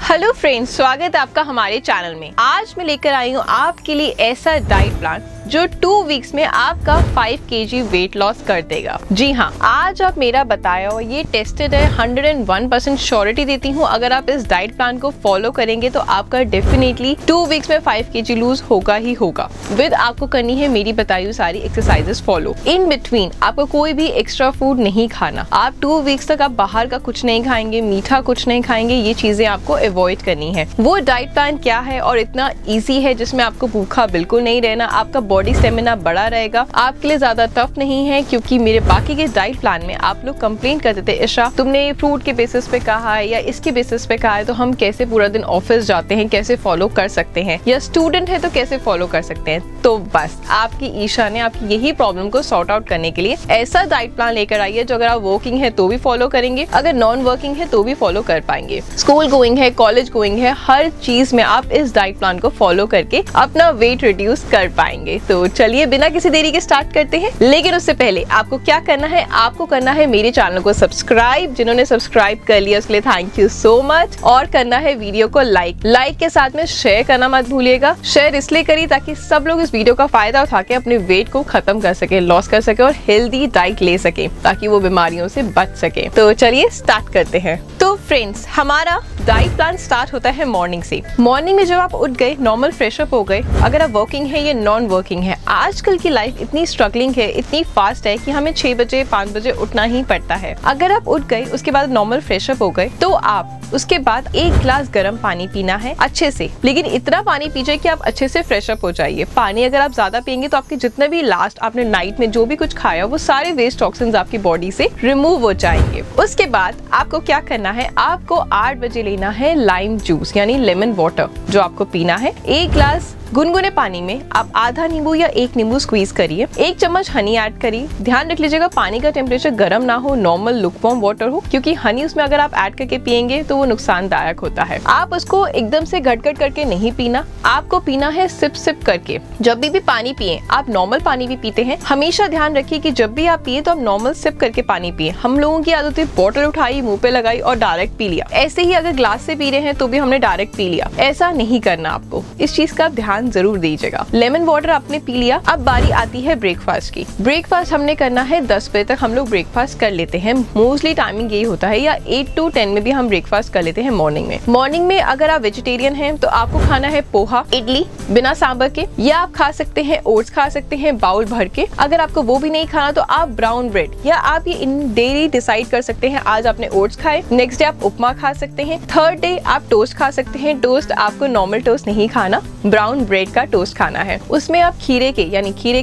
Hello friends, स्वागत है आपका हमारे चैनल में। आज मैं लेकर आई हूँ आपके लिए ऐसा डाइट प्लान जो 2 वीक्स में आपका 5 kg वेट लॉस कर देगा। जी हाँ, आज आप मेरा बताया और ये टेस्टेड है, 101% श्योरिटी देती हूँ। अगर आप इस डाइट प्लान को फॉलो करेंगे तो आपका डेफिनेटली 2 वीक्स में 5 kg लूज होगा ही होगा। विद आपको करनी है मेरी बताई हुई सारी एक्सरसाइजेस फॉलो। इन बिटवीन आपको कोई भी एक्स्ट्रा फूड नहीं खाना। आप 2 वीक्स तक आप बाहर का कुछ नहीं खाएंगे, मीठा कुछ नहीं खाएंगे। ये चीजें आपको अवॉइड करनी है। वो डाइट प्लान क्या है और इतना ईजी है जिसमें आपको भूखा बिल्कुल नहीं रहना, आपका बॉडी स्टेमिना बड़ा रहेगा, आपके लिए ज्यादा टफ नहीं है। क्योंकि मेरे बाकी के डाइट प्लान में आप लोग कंप्लेंट करते थे, इशा तुमने फ्रूट के बेसिस पे कहा है या इसके बेसिस पे कहा है, तो हम कैसे पूरा दिन ऑफिस जाते हैं, कैसे फॉलो कर सकते हैं, या स्टूडेंट है तो कैसे फॉलो कर सकते हैं। तो बस आपकी ईशा ने आपकी यही प्रॉब्लम को सॉर्ट आउट करने के लिए ऐसा डाइट प्लान लेकर आई है जो अगर आप वर्किंग है तो भी फॉलो करेंगे, अगर नॉन वर्किंग है तो भी फॉलो कर पाएंगे, स्कूल गोइंग है, कॉलेज गोइंग है, हर चीज में आप इस डाइट प्लान को फॉलो करके अपना वेट रिड्यूस कर पाएंगे। तो चलिए बिना किसी देरी के स्टार्ट करते हैं। लेकिन उससे पहले आपको क्या करना है, आपको करना है मेरे चैनल को सब्सक्राइब। जिन्होंने सब्सक्राइब कर लिया उसके लिए थैंक यू सो मच। और करना है वीडियो को लाइक के साथ में शेयर करना मत भूलिएगा। शेयर इसलिए करिए ताकि सब लोग इस वीडियो का फायदा उठा के अपने वेट को खत्म कर सके, लॉस कर सके और हेल्दी डाइट ले सके ताकि वो बीमारियों से बच सके। तो चलिए स्टार्ट करते हैं। तो फ्रेंड्स, हमारा डाइट प्लान स्टार्ट होता है मॉर्निंग से। मॉर्निंग में जब आप उठ गए, नॉर्मल फ्रेशअप हो गए, अगर आप वर्किंग है या नॉन वर्किंग है, आजकल की लाइफ इतनी स्ट्रगलिंग है, इतनी फास्ट है कि हमें 6 बजे 5 बजे उठना ही पड़ता है। अगर आप उठ गए, उसके बाद नॉर्मल फ्रेशअप हो गए, तो आप उसके बाद 1 गिलास गर्म पानी पीना है अच्छे से। लेकिन इतना पानी पीजिए कि आप अच्छे से फ्रेशअप हो जाइए। पानी अगर आप ज्यादा पियेंगे तो आपके जितने भी लास्ट आपने नाइट में जो भी कुछ खाया वो सारे वेस्ट टॉक्सिन्स आपकी बॉडी से रिमूव हो जाएंगे। उसके बाद आपको क्या करना है, आपको 8 बजे लेना है लाइम जूस यानी लेमन वाटर जो आपको पीना है। 1 गिलास गुनगुने पानी में आप आधा नींबू या 1 नींबू स्क्वीज करिए, 1 चम्मच हनी ऐड करिए। ध्यान रख लीजिएगा पानी का टेम्परेचर गर्म ना हो, नॉर्मल लुकवार्म वाटर हो, क्योंकि हनी उसमें अगर आप ऐड करके पियेंगे तो वो नुकसानदायक होता है। आप उसको एकदम से घट-घट करके नहीं पीना, आपको पीना है सिप सिप करके। जब भी पानी पिए, आप नॉर्मल पानी भी पीते हैं, हमेशा ध्यान रखिए कि जब भी आप पिए तो आप नॉर्मल सिप करके पानी पिए। हम लोगों की आदत है बॉटल उठाई, मुंह पे लगाई और डायरेक्ट पी लिया। ऐसे ही अगर ग्लास से पी रहे हैं तो भी हमने डायरेक्ट पी लिया, ऐसा नहीं करना। आपको इस चीज का ध्यान जरूर दीजिएगा। लेमन वाटर आपने पी लिया। अब बारी आती है ब्रेकफास्ट की। ब्रेकफास्ट हमने करना है 10 बजे तक हम लोग ब्रेकफास्ट कर लेते हैं। मोस्टली टाइमिंग यही होता है, या 8 to 10 में भी हम ब्रेकफास्ट कर लेते हैं मॉर्निंग में। मॉर्निंग में अगर आप वेजिटेरियन हैं तो आपको खाना है पोहा, इडली बिना सांभर के, या आप खा सकते हैं ओट्स खा सकते हैं बाउल भर के। अगर आपको वो भी नहीं खाना तो आप ब्राउन ब्रेड, या आप ये इन डेली डिसाइड कर सकते हैं आज आपने ओट्स खाए, नेक्स्ट डे आप उपमा खा सकते हैं, थर्ड डे आप टोस्ट खा सकते हैं। टोस्ट आपको नॉर्मल टोस्ट नहीं खाना, ब्राउन ब्रेड का टोस्ट खाना है। उसमें आप खीरे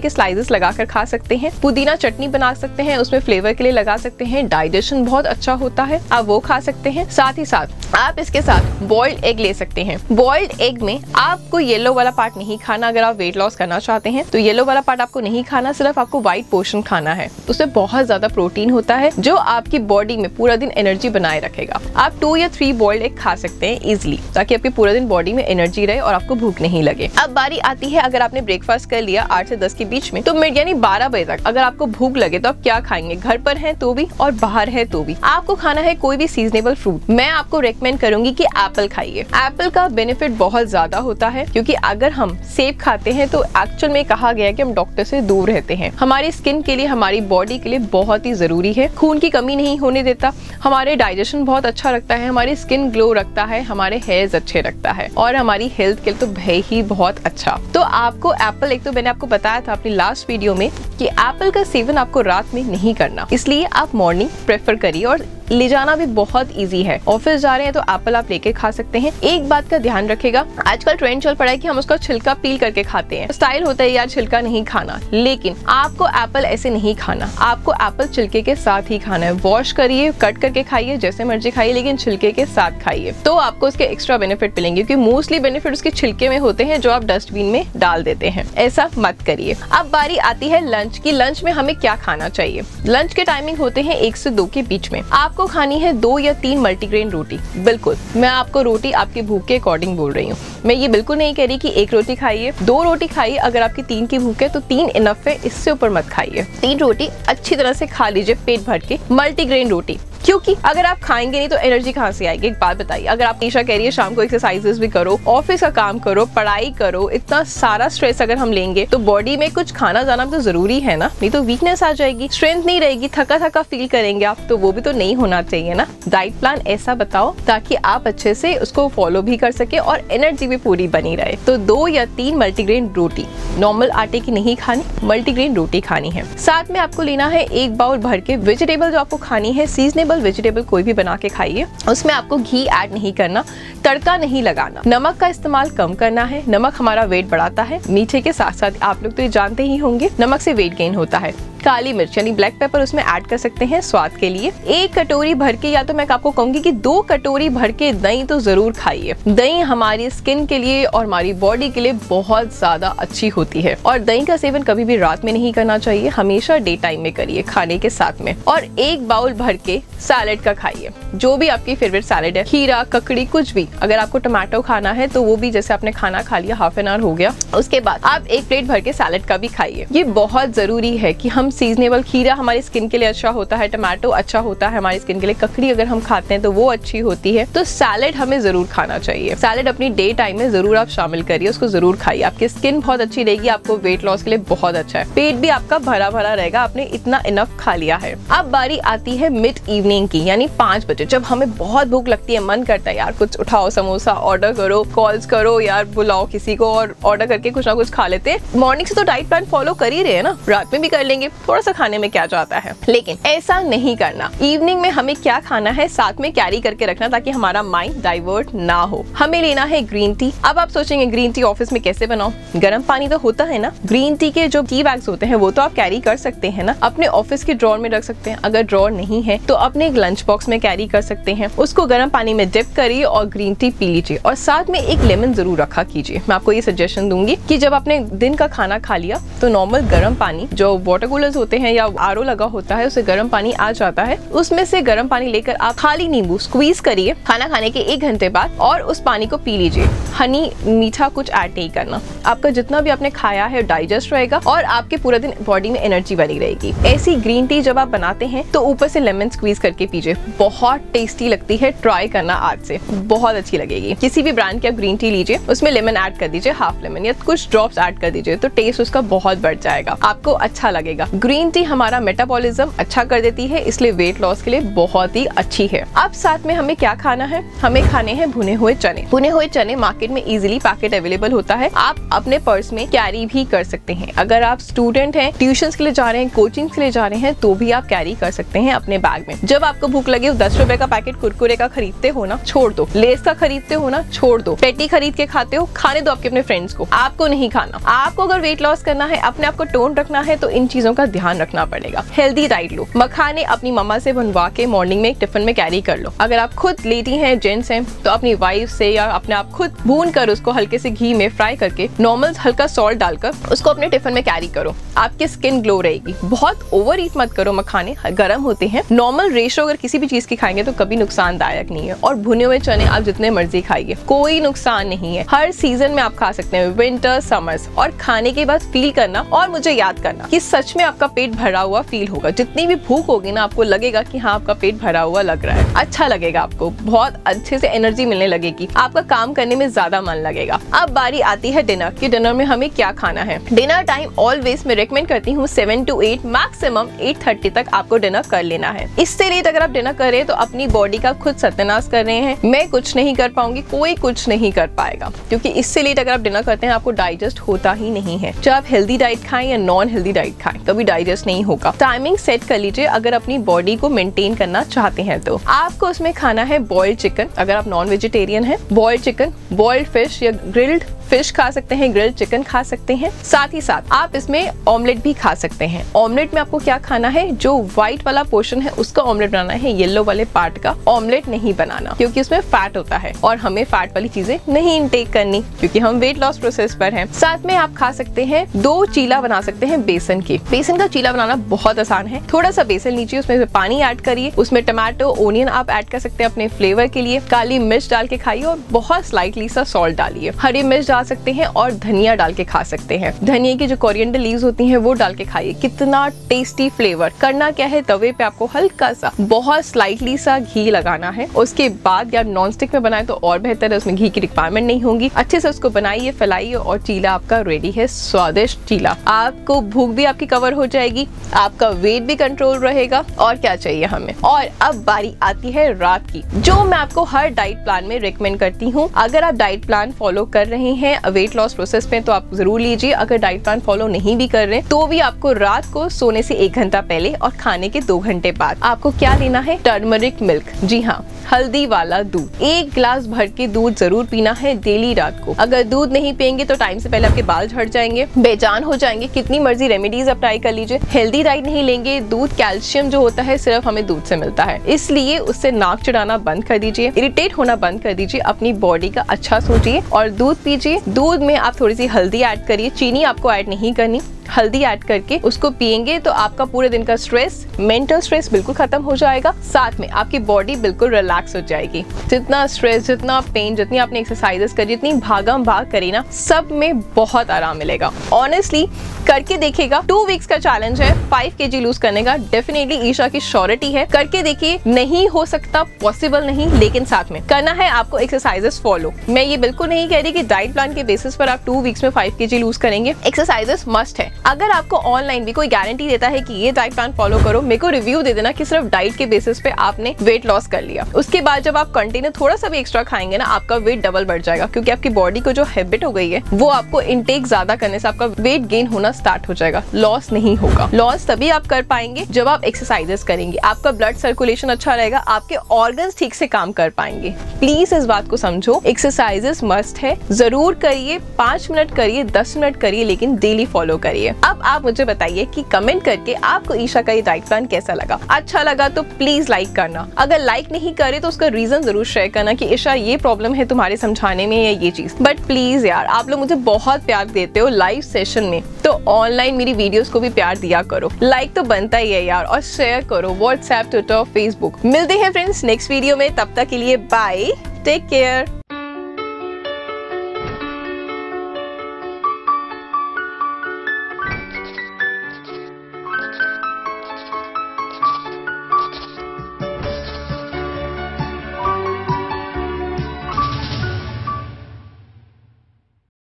के स्लाइसेस लगाकर खा सकते हैं। पुदीना चटनी बना सकते हैं, उसमें फ्लेवर के लिए लगा सकते हैं। डाइजेशन बहुत अच्छा होता है, आप वो खा सकते हैं। साथ ही साथ आप इसके साथ बॉइल्ड एग ले सकते हैं। बॉइल्ड एग में आपको येलो वाला पार्ट नहीं खाना। अगर आप वेट लॉस करना चाहते हैं तो येलो वाला पार्ट आपको नहीं खाना, सिर्फ आपको व्हाइट पोर्शन खाना है। उसमें बहुत ज्यादा प्रोटीन होता है जो आपकी बॉडी में पूरा दिन एनर्जी बनाए रखेगा। आप 2 या 3 बॉइल्ड एग खा सकते हैं इजिली, ताकि आपकी पूरा दिन बॉडी में एनर्जी रहे और आपको भूख नहीं लगे। अब बारी आती है, अगर आपने ब्रेकफास्ट कर लिया 8 से 10 के बीच में, तो मिड यानी 12 बजे तक अगर आपको भूख लगे तो आप क्या खाएंगे। घर पर है तो भी और बाहर है तो भी आपको खाना है कोई भी सीजनेबल फ्रूट। मैं आपको रेकमेंड करूंगी कि एप्पल खाइए। एप्पल का बेनिफिट बहुत ज्यादा होता है, क्योंकि अगर हम सेब खाते हैं तो एक्चुअल में कहा गया है कि हम डॉक्टर से दूर रहते हैं। हमारी स्किन के लिए, हमारी बॉडी के लिए बहुत ही जरूरी है। खून की कमी नहीं होने देता, हमारे डाइजेशन बहुत अच्छा रखता है, हमारी स्किन ग्लो रखता है, हमारे हेयर्स अच्छे रखता है और हमारी हेल्थ के लिए तो है ही बहुत अच्छा। तो आपको एप्पल, एक तो मैंने आपको बताया था अपनी लास्ट वीडियो में कि एप्पल का सेवन आपको रात में नहीं करना, इसलिए आप मॉर्निंग प्रेफर करिए। और ले जाना भी बहुत इजी है। ऑफिस जा रहे हैं तो एप्पल आप लेके खा सकते हैं। एक बात का ध्यान रखेगा, आजकल ट्रेंड चल पड़ा है कि हम उसका छिलका पील करके खाते हैं। स्टाइल होता है यार छिलका नहीं खाना, लेकिन आपको एप्पल ऐसे नहीं खाना। आपको एप्पल छिलके के साथ ही खाना है। वॉश करिए, कट करके खाइए, जैसे मर्जी खाइए, लेकिन छिलके के साथ खाइए, तो आपको उसके एक्स्ट्रा बेनिफिट मिलेंगे। क्योंकि मोस्टली बेनिफिट उसके छिलके में होते हैं जो आप डस्टबिन में डाल देते हैं। ऐसा मत करिए। अब बारी आती है लंच की। लंच में हमें क्या खाना चाहिए। लंच के टाइमिंग होते हैं 1 से 2 के बीच में। आपको खानी है 2 या 3 मल्टीग्रेन रोटी। बिल्कुल, मैं आपको रोटी आपकी भूख के अकॉर्डिंग बोल रही हूँ। मैं ये बिल्कुल नहीं कह रही कि 1 रोटी खाइए, 2 रोटी खाइए। अगर आपकी 3 की भूख है तो 3 इनफ है, इससे ऊपर मत खाइए। 3 रोटी अच्छी तरह से खा लीजिए पेट भर के। मल्टीग्रेन रोटी क्योंकि अगर आप खाएंगे नहीं तो एनर्जी कहाँ से आएगी? एक बात बताइए, अगर आप हमेशा कह रही है शाम को एक्सरसाइजेस भी करो, ऑफिस का काम करो, पढ़ाई करो, इतना सारा स्ट्रेस अगर हम लेंगे तो बॉडी में कुछ खाना जाना तो जरूरी है ना, नहीं तो वीकनेस आ जाएगी, स्ट्रेंथ नहीं रहेगी, थका थका फील करेंगे आप, तो वो भी तो नहीं होना चाहिए ना। डाइट प्लान ऐसा बताओ ताकि आप अच्छे से उसको फॉलो भी कर सके और एनर्जी भी पूरी बनी रहे। तो 2 या 3 मल्टीग्रेन रोटी, नॉर्मल आटे की नहीं खानी, मल्टीग्रेन रोटी खानी है। साथ में आपको लेना है 1 बाउल भर के वेजिटेबल, जो आपको खानी है सीजनेबल वेजिटेबल कोई भी बना के खाइए। उसमें आपको घी ऐड नहीं करना, तड़का नहीं लगाना, नमक का इस्तेमाल कम करना है। नमक हमारा वेट बढ़ाता है, मीठे के साथ साथ आप लोग तो ये जानते ही होंगे नमक से वेट गेन होता है। काली मिर्च यानी ब्लैक पेपर उसमें ऐड कर सकते हैं स्वाद के लिए। 1 कटोरी भर के, या तो मैं आपको कहूंगी कि 2 कटोरी भर के दही तो जरूर खाइए। दही हमारी स्किन के लिए और हमारी बॉडी के लिए बहुत ज्यादा अच्छी होती है, और दही का सेवन कभी भी रात में नहीं करना चाहिए, हमेशा डे टाइम में करिए खाने के साथ में। और 1 बाउल भर के सैलेड का खाइए, जो भी आपकी फेवरेट सैलेड है, खीरा, ककड़ी, कुछ भी। अगर आपको टमाटो खाना है तो वो भी, जैसे आपने खाना खा लिया हाफ एन आवर हो गया, उसके बाद आप 1 प्लेट भर के सैलेड का भी खाइए। ये बहुत जरूरी है कि हम सीजनेबल, खीरा हमारी स्किन के लिए अच्छा होता है, टमाटो अच्छा होता है हमारी स्किन के लिए, ककड़ी अगर हम खाते हैं तो वो अच्छी होती है, तो सैलेड हमें जरूर खाना चाहिए। सैलेड अपनी डे टाइम में जरूर आप शामिल करिए, उसको जरूर खाइए, आपकी स्किन बहुत अच्छी रहेगी, आपको वेट लॉस के लिए बहुत अच्छा है, पेट भी आपका भरा भरा रहेगा, आपने इतना इनफ खा लिया है। अब बारी आती है मिड इवनिंग की, यानी 5 बजे, जब हमें बहुत भूख लगती है, मन करता है यार कुछ उठाओ, समोसा ऑर्डर करो, कॉल्स करो, यार बुलाओ किसी को और ऑर्डर करके कुछ ना कुछ खा लेते हैं। मॉर्निंग से तो डाइट प्लान फॉलो कर ही रहे हैं ना, रात में भी कर लेंगे, थोड़ा सा खाने में क्या जाता है, लेकिन ऐसा नहीं करना। इवनिंग में हमें क्या खाना है साथ में कैरी करके रखना, ताकि हमारा माइंड डाइवर्ट ना हो। हमें लेना है ग्रीन टी। अब आप सोचेंगे ग्रीन टी ऑफिस में कैसे बनाओ, गर्म पानी तो होता है ना। ग्रीन टी के जो टी बैग्स होते हैं वो तो आप कैरी कर सकते हैं ना, अपने ऑफिस के ड्रॉर में रख सकते हैं। अगर ड्रॉर नहीं है तो अपने एक लंच बॉक्स में कैरी कर सकते हैं, उसको गर्म पानी में डिप करिए और ग्रीन टी पी लीजिए, और साथ में एक लेमन जरूर रखा कीजिए। मैं आपको ये सजेशन दूंगी कि जब आपने दिन का खाना खा लिया तो नॉर्मल गर्म पानी, जो वाटर कूलर्स होते हैं या आरओ लगा होता है, उसे गर्म पानी आ जाता है, उसमें से गर्म पानी लेकर आप खाली नींबू स्क्वीज करिए खाना खाने के 1 घंटे बाद, और उस पानी को पी लीजिए। हनी, मीठा कुछ ऐड नहीं करना, आपका जितना भी आपने खाया है डाइजेस्ट रहेगा और आपके पूरा दिन बॉडी में एनर्जी बनी रहेगी। ऐसी ग्रीन टी जब आप बनाते हैं तो ऊपर से लेमन स्क्वीज करके पीजिए, बहुत टेस्टी लगती है, ट्राई करना आज से, बहुत अच्छी लगेगी। किसी भी ब्रांड की आप ग्रीन टी लीजिए, उसमें लेमन ऐड कर दीजिए, हाफ लेमन या कुछ ड्रॉप्स ऐड कर दीजिए, तो टेस्ट उसका बहुत बढ़ जाएगा, आपको अच्छा लगेगा। ग्रीन टी हमारा मेटाबॉलिज्म अच्छा कर देती है, इसलिए वेट लॉस के लिए बहुत ही अच्छी है। अब साथ में हमें क्या खाना है, हमें खाने हैं भुने हुए चने। भुने हुए चने मार्केट में इजीली पैकेट अवेलेबल होता है, आप अपने पर्स में कैरी भी कर सकते हैं। अगर आप स्टूडेंट हैं, ट्यूशन के लिए जा रहे हैं, कोचिंग के लिए जा रहे हैं, तो भी आप कैरी कर सकते हैं अपने बैग में। जब आपको भूख लगे, 10 रुपए का पैकेट कुरकुरे का खरीदते हो ना, छोड़ दो। लेस का खरीदते हो ना, छोड़ दो। पेटी खरीद के खाते हो, खाने दो आपके अपने फ्रेंड्स को, आपको नहीं खाना। आपको अगर वेट लॉस करना है, अपने आप को टोन रखना है, तो इन चीजों का ध्यान रखना पड़ेगा। हेल्दी डाइट लो, मखाने अपनी मम्मा से बनवा के मॉर्निंग में टिफिन में कैरी कर लो। अगर आप खुद लेडी हैं, जेंट्स हैं, तो अपनी वाइफ से या अपने आप खुद भून कर उसको हल्के से घी में फ्राई करके नॉर्मल हल्का सॉल्ट डालकर उसको अपने टिफिन में कैरी करो, आपकी स्किन ग्लो रहेगी। बहुत ओवर ईट मत करो, मखाने गर्म होते हैं, नॉर्मल रेशो अगर किसी भी चीज की खाएंगे तो कभी नुकसानदायक नहीं है। और भुने हुए चने आप जितने मर्जी खाइए, कोई नुकसान नहीं है, हर सीजन में आप खा सकते हैं, विंटर, समर्स। और खाने के बाद फील करना और मुझे याद करना कि सच में आपका पेट भरा हुआ फील होगा। जितनी भी भूख होगी ना, आपको लगेगा कि हाँ आपका पेट भरा हुआ लग रहा है, अच्छा लगेगा, आपको बहुत अच्छे से एनर्जी मिलने लगेगी, आपका काम करने में ज्यादा मन लगेगा। अब बारी आती है डिनर की। डिनर में हमें क्या खाना है। डिनर टाइम ऑलवेज मैं रेकमेंड करती हूँ 7 to 8, मैक्सिमम 8:30 तक आपको डिनर कर लेना है। इससे लेट अगर आप डिनर करें तो अपनी बॉडी का खुद सत्यानाश कर रहे हैं। मैं कुछ नहीं कर पाऊंगी, कोई कुछ नहीं कर पाएगा, क्योंकि इससे लेट अगर आप डिनर करते हैं आपको डाइजेस्ट होता ही नहीं है। चाहे आप हेल्दी डाइट खाएं या नॉन हेल्दी डाइट खाएं, कभी डाइजेस्ट नहीं होगा। टाइमिंग सेट कर लीजिए अगर अपनी बॉडी को मेंटेन करना चाहते हैं तो। आपको उसमें खाना है बॉइल्ड चिकन, अगर आप नॉन वेजिटेरियन हैं, बॉइल्ड चिकन, बॉइल्ड फिश या ग्रिल्ड फिश खा सकते हैं, ग्रिल्ड चिकन खा सकते हैं। साथ ही साथ आप इसमें ऑमलेट भी खा सकते हैं। ऑमलेट में आपको क्या खाना है, जो व्हाइट वाला पोर्शन है उसका ऑमलेट बनाना है, येलो वाले पार्ट का ऑमलेट नहीं बनाना, क्योंकि उसमें फैट होता है और हमें फैट वाली चीजें नहीं इंटेक करनी, क्योंकि हम वेट लॉस प्रोसेस पर हैं। साथ में आप खा सकते हैं 2 चीला बना सकते हैं बेसन के। बेसन का चीला बनाना बहुत आसान है। थोड़ा सा बेसन लीजिए, उसमें पानी ऐड करिए, उसमें टमाटो, ओनियन आप ऐड कर सकते हैं अपने फ्लेवर के लिए, काली मिर्च डाल के खाइए और बहुत स्लाइटली सा सॉल्ट डालिए। हरी मिर्च खा सकते हैं और धनिया डाल के खा सकते हैं। धनिया की जो कोरिएंडर लीव्स होती हैं वो डाल के खाइए, कितना टेस्टी फ्लेवर। करना क्या है, तवे पे आपको हल्का सा बहुत स्लाइटली सा घी लगाना है। उसके बाद या नॉन स्टिक में बनाए तो और बेहतर है, उसमें घी की रिक्वायरमेंट नहीं होगी। अच्छे से उसको बनाइए, फैलाइए और चीला आपका रेडी है। स्वादिष्ट चीला, आपको भूख भी आपकी कवर हो जाएगी, आपका वेट भी कंट्रोल रहेगा और क्या चाहिए हमें। और अब बारी आती है रात की, जो मैं आपको हर डाइट प्लान में रिकमेंड करती हूँ। अगर आप डाइट प्लान फॉलो कर रहे हैं वेट लॉस प्रोसेस में तो आप जरूर लीजिए। अगर डाइट प्लान फॉलो नहीं भी कर रहे तो भी आपको रात को सोने से 1 घंटा पहले और खाने के 2 घंटे बाद आपको क्या लेना है, टर्मरिक मिल्क। जी हाँ, हल्दी वाला दूध। 1 गिलास भर के दूध जरूर पीना है डेली रात को। अगर दूध नहीं पियेंगे तो टाइम से पहले आपके बाल झड़ जाएंगे, बेजान हो जाएंगे। कितनी मर्जी रेमेडीज आप ट्राई कर लीजिए, हेल्दी डाइट नहीं लेंगे। दूध, कैल्शियम जो होता है सिर्फ हमें दूध से मिलता है, इसलिए उससे नाक चढ़ाना बंद कर दीजिए, इरिटेट होना बंद कर दीजिए, अपनी बॉडी का अच्छा सोचिए और दूध पीजिए। दूध में आप थोड़ी सी हल्दी ऐड करिए, चीनी आपको ऐड नहीं करनी। हल्दी ऐड करके उसको पियेंगे तो आपका पूरे दिन का स्ट्रेस, मेंटल स्ट्रेस बिल्कुल खत्म हो जाएगा। साथ में आपकी बॉडी बिल्कुल रिलैक्स हो जाएगी। जितना स्ट्रेस, जितना पेन, जितनी आपने एक्सरसाइजेस करी, जितनी भागम भाग करी ना, सब में बहुत आराम मिलेगा। ऑनेस्टली करके देखिएगा। 2 वीक्स का चैलेंज है 5 kg लूज करने का। डेफिनेटली ईशा की श्योरिटी है, करके देखिए। नहीं हो सकता, पॉसिबल नहीं, लेकिन साथ में करना है आपको एक्सरसाइजेस फॉलो। मैं ये बिल्कुल नहीं कह रही कि डाइट प्लान के बेसिस पर आप 2 वीक्स में 5 kg लूज करेंगे। एक्सरसाइजेस मस्ट है। अगर आपको ऑनलाइन भी कोई गारंटी देता है कि ये डाइट प्लान फॉलो करो, मेरे को रिव्यू दे देना कि सिर्फ डाइट के बेसिस पे आपने वेट लॉस कर लिया। उसके बाद जब आप कंटिन्यू थोड़ा सा भी एक्स्ट्रा खाएंगे ना, आपका वेट डबल बढ़ जाएगा, क्योंकि आपकी बॉडी को जो हैबिट हो गई है वो आपको इनटेक ज्यादा करने से आपका वेट गेन होना स्टार्ट हो जाएगा। लॉस नहीं होगा। लॉस तभी आप कर पाएंगे जब आप एक्सरसाइजेस करेंगे, आपका ब्लड सर्कुलेशन अच्छा रहेगा, आपके ऑर्गन्स ठीक से काम कर पाएंगे। प्लीज इस बात को समझो, एक्सरसाइजेस मस्ट है। जरूर करिए, 5 मिनट करिए, 10 मिनट करिए, लेकिन डेली फॉलो करिए। अब आप मुझे बताइए कि कमेंट करके आपको ईशा का ये डाइट प्लान कैसा लगा। अच्छा लगा तो प्लीज लाइक करना। अगर लाइक नहीं करे तो उसका रीजन जरूर शेयर करना कि ईशा ये प्रॉब्लम है तुम्हारे समझाने में या ये चीज। बट प्लीज यार, आप लोग मुझे बहुत प्यार देते हो लाइव सेशन में, तो ऑनलाइन मेरी वीडियोस को भी प्यार दिया करो। लाइक तो बनता ही है यार, और शेयर करो व्हाट्सएप, ट्विटर, फेसबुक। मिलते हैं फ्रेंड्स नेक्स्ट वीडियो में, तब तक के लिए बाय, टेक केयर।